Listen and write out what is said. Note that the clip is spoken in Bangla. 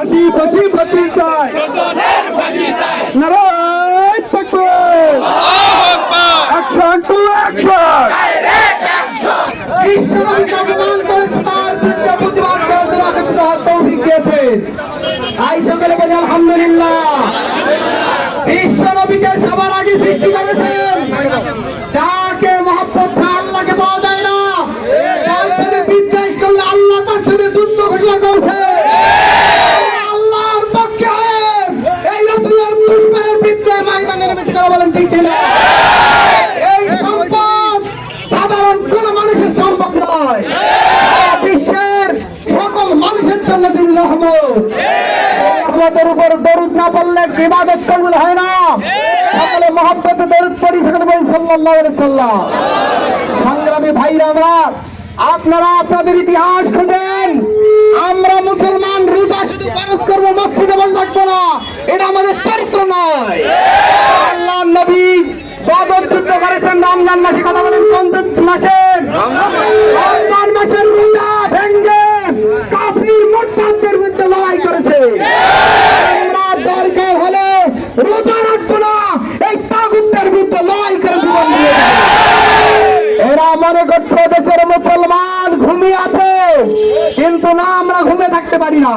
ফাঁসি ফাঁসি ফাঁসি চাই, নারায়ণ তাকবীর, অ্যাকশন টু অ্যাকশন। বিশ্বনবীকে অপমান করেছে, তার বিরুদ্ধে প্রতিবাদ করার জন্য আমাকে তৌফিক দিয়েছে। তাই সকলে বলি আলহামদুলিল্লাহ। বিশ্বনবীকে সবার আগে সৃষ্টি করেছেন, যাকে মহব্বত ছাড়া আল্লাহকে পাওয়া যায় না, তার সাথে বিদ্বেষ করলে আল্লাহ তার সাথে যুদ্ধ ঘোষণা করেছে। আল্লাহর পক্ষে এই রাসূলের দুশমনের বিরুদ্ধে ময়দানে নেমেছে, কারা বলেন ঠিক কিনা? এই সম্পদ সাধারণ কোন মানুষের সম্পদ নয়, বিশ্বের সকল মানুষের জন্য তিনি রহমত। রহমতের উপর দরুদ না পড়লে ইবাদত কবুল হয় না। সকলে মহব্বতে দরুদ পড়ি, সকলে বলেন সাল্লাল্লাহু আলাইহি ওয়াসাল্লাম। সংগ্রামী ভাইরা আমার, আপনারা আপনাদের ইতিহাস খুঁজেন। আমরা মুসলমান রোজা শুধু পালন করবো, মসজিদে বসে থাকবো না, এটা আমাদের চরিত্র নয়। আল্লাহর নবী বদর যুদ্ধ করেছেন রমজান মাসে, কথা বলেন কোন মাসে? রমজান মাসের রোজা ভেঙ্গে কাফির মুরতাদদের বিরুদ্ধে লড়াই করেছে। আমরা দরকার হলে রোজা রাখবো না, এই তাগুতের বিরুদ্ধে লড়াই করে জীবন দিয়ে দেব। এরা মনে করছে দেশের মুসলমান ঘুমিয়ে আছে, কিন্তু না, আমরা ঘুমিয়ে থাকতে পারি না।